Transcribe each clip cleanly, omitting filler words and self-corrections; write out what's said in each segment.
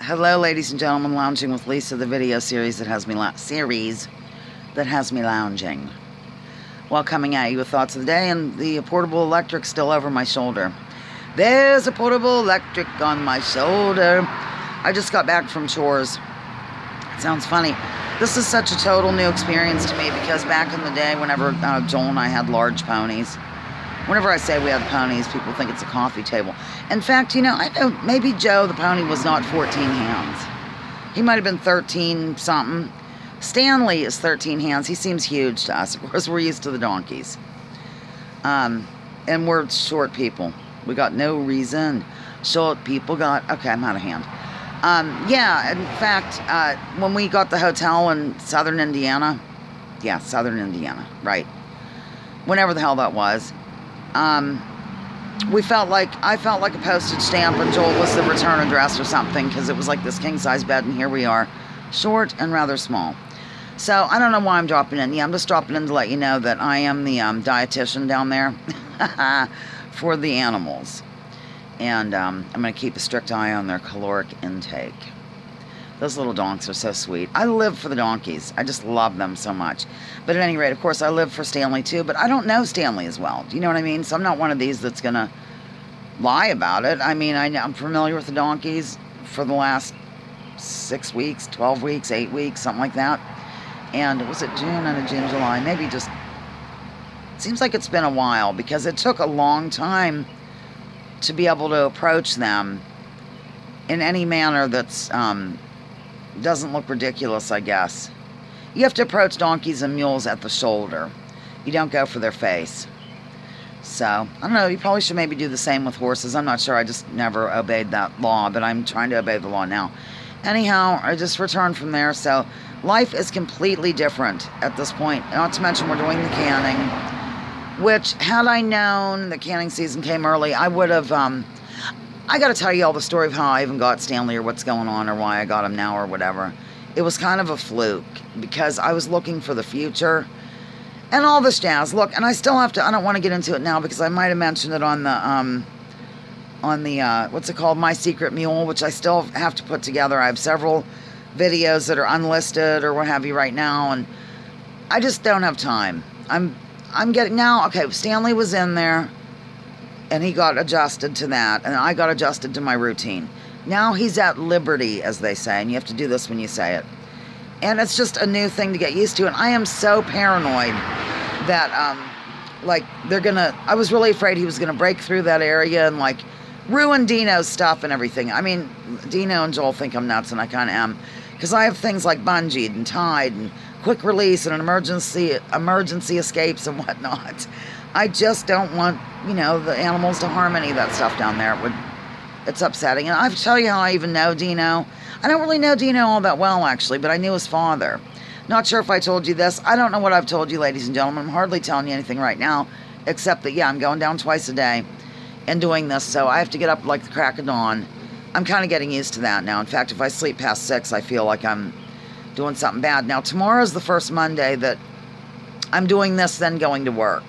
Hello, ladies and gentlemen, lounging with Lisa, the video series that has me lounging. Well, coming at you with thoughts of the day, and the portable electric still over my shoulder. There's a portable electric on my shoulder. I just got back from chores. It sounds funny. This is such a total new experience to me because back in the day, whenever Joel and I had large ponies, whenever I say we had ponies, people think it's a coffee table. In fact, I know maybe Joe, the pony, was not 14 hands. He might have been 13 something. Stanley is 13 hands. He seems huge to us. Of course, we're used to the donkeys. And we're short people. We got no reason. Short people got... Okay, I'm out of hand. Yeah, in fact, when we got the hotel in southern Indiana... Yeah, southern Indiana, right. Whenever the hell that was... I felt like a postage stamp, and Joel was the return address or something, because it was like this king-size bed, and here we are, short and rather small. So I don't know why I'm dropping in. Yeah, I'm just dropping in to let you know that I am the dietitian down there for the animals, and I'm going to keep a strict eye on their caloric intake. Those little donks are so sweet. I live for the donkeys. I just love them so much. But at any rate, of course, I live for Stanley too, but I don't know Stanley as well. Do you know what I mean? So I'm not one of these that's going to lie about it. I mean, I'm familiar with the donkeys for the last 6 weeks, 12 weeks, 8 weeks, something like that. And was it June and June, July? Maybe just... Seems like it's been a while because it took a long time to be able to approach them in any manner that's... doesn't look ridiculous, I guess. You have to approach donkeys and mules at the shoulder. You don't go for their face. So, I don't know, you probably should maybe do the same with horses. I'm not sure, I just never obeyed that law, but I'm trying to obey the law now. Anyhow, I just returned from there, so life is completely different at this point. Not to mention we're doing the canning, which, had I known the canning season came early, I would have... I got to tell you all the story of how I even got Stanley or what's going on or why I got him now or whatever. It was kind of a fluke because I was looking for the future and all this jazz. Look, and I still have to, I don't want to get into it now because I might have mentioned it on the what's it called? My Secret Mule, which I still have to put together. I have several videos that are unlisted or what have you right now, and I just don't have time. I'm getting now, okay, Stanley was in there. And he got adjusted to that. And I got adjusted to my routine. Now he's at liberty, as they say. And you have to do this when you say it. And it's just a new thing to get used to. And I am so paranoid that, they're going to... I was really afraid he was going to break through that area and, ruin Dino's stuff and everything. I mean, Dino and Joel think I'm nuts, and I kind of am. Because I have things like bungeed and tied and quick release and emergency escapes and whatnot. I just don't want, the animals to harm any of that stuff down there. It's upsetting. And I tell you how I even know Dino. I don't really know Dino all that well, actually, but I knew his father. Not sure if I told you this. I don't know what I've told you, ladies and gentlemen. I'm hardly telling you anything right now, except that, yeah, I'm going down twice a day and doing this, so I have to get up like the crack of dawn. I'm kind of getting used to that now. In fact, if I sleep past 6, I feel like I'm doing something bad. Now, tomorrow's the first Monday that I'm doing this, then going to work.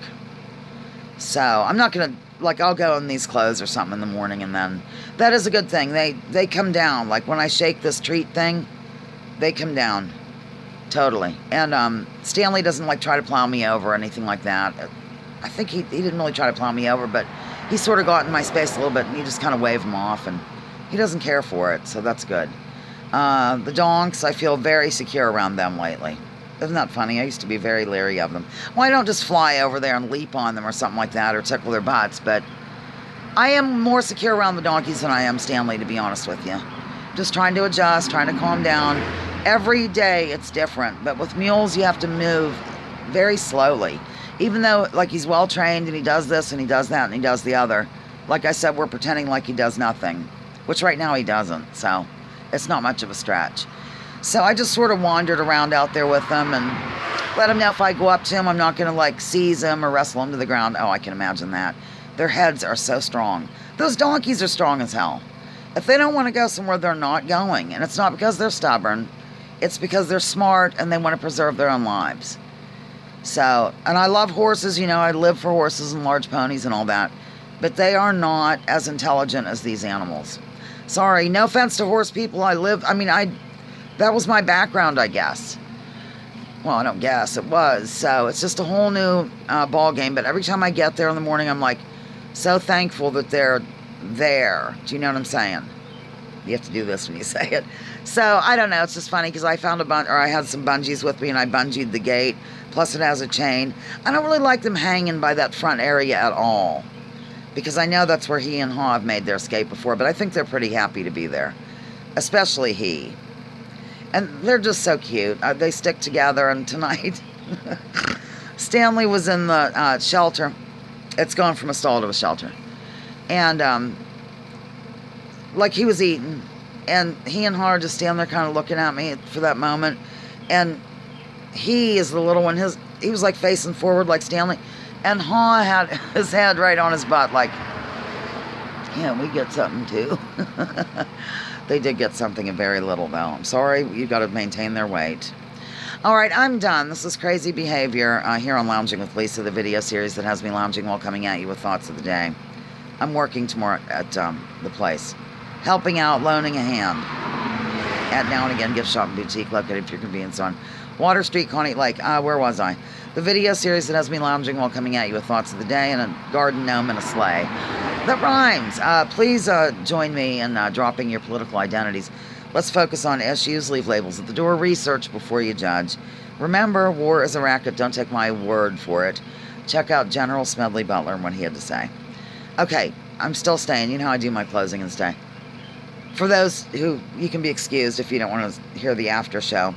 So, I'm not going to, I'll go in these clothes or something in the morning, and then, that is a good thing. They come down. Like, when I shake this treat thing, they come down. Totally. And, Stanley doesn't, try to plow me over or anything like that. I think he didn't really try to plow me over, but he sort of got in my space a little bit, and you just kind of wave him off, and he doesn't care for it, so that's good. The donks, I feel very secure around them lately. Isn't that funny? I used to be very leery of them. Well, I don't just fly over there and leap on them or something like that or tickle their butts, but I am more secure around the donkeys than I am Stanley, to be honest with you. Just trying to adjust, trying to calm down. Every day it's different, but with mules you have to move very slowly. Even though, he's well-trained and he does this and he does that and he does the other. Like I said, we're pretending like he does nothing, which right now he doesn't, so it's not much of a stretch. So I just sort of wandered around out there with them and let him know if I go up to him, I'm not going to, seize him or wrestle him to the ground. Oh, I can imagine that. Their heads are so strong. Those donkeys are strong as hell. If they don't want to go somewhere, they're not going. And it's not because they're stubborn. It's because they're smart and they want to preserve their own lives. So, and I love horses, I live for horses and large ponies and all that. But they are not as intelligent as these animals. Sorry, no offense to horse people. That was my background, I guess. Well, I don't guess, it was. So it's just a whole new ball game. But every time I get there in the morning, I'm like so thankful that they're there. Do you know what I'm saying? You have to do this when you say it. So I don't know. It's just funny because I found I had some bungees with me and I bungeed the gate. Plus it has a chain. I don't really like them hanging by that front area at all, because I know that's where he and Ha have made their escape before, but I think they're pretty happy to be there, especially he. And they're just so cute. They stick together, and tonight Stanley was in the shelter. It's gone from a stall to a shelter. And like he was eating, and he and Ha are just standing there kind of looking at me for that moment. And he is the little one. He was like facing forward like Stanley. And Ha had his head right on his butt like, yeah, we get something too. They did get something, a very little though. I'm sorry, you've got to maintain their weight. All right, I'm done. This is Crazy Behavior here on Lounging with Lisa, the video series that has me lounging while coming at you with thoughts of the day. I'm working tomorrow at the place, helping out, loaning a hand at Now and Again Gift Shop and Boutique located at your convenience on Water Street, Coney Lake. Where was I? The video series that has me lounging while coming at you with thoughts of the day and a garden gnome and a sleigh. That rhymes. Please join me in dropping your political identities. Let's focus on issues. Leave labels at the door. Research before you judge. Remember, war is a racket. Don't take my word for it. Check out General Smedley Butler and what he had to say. Okay, I'm still staying. You know how I do my closing and stay. For those who, you can be excused if you don't want to hear the after show.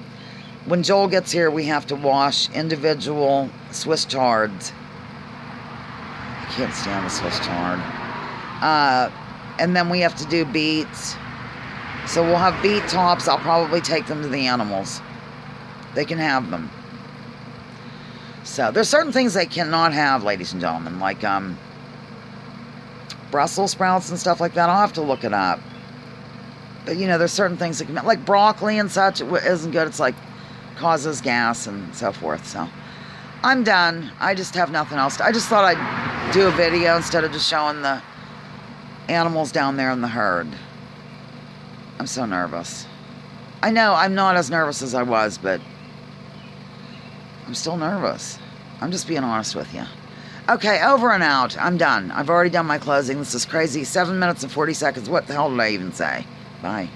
When Joel gets here, we have to wash individual Swiss chards. I can't stand the Swiss chard. And then we have to do beets. So we'll have beet tops. I'll probably take them to the animals. They can have them. So there's certain things they cannot have, ladies and gentlemen, like Brussels sprouts and stuff like that. I'll have to look it up. But you know, there's certain things that can, like broccoli and such, isn't good. It's like causes gas and so forth. So I'm done. I just have nothing else. I just thought I'd do a video instead of just showing the animals down there in the herd. I'm so nervous. I know I'm not as nervous as I was, but I'm still nervous. I'm just being honest with you. Okay, over and out. I'm done. I've already done my closing. This is crazy. 7 minutes and 40 seconds. What the hell did I even say? Bye.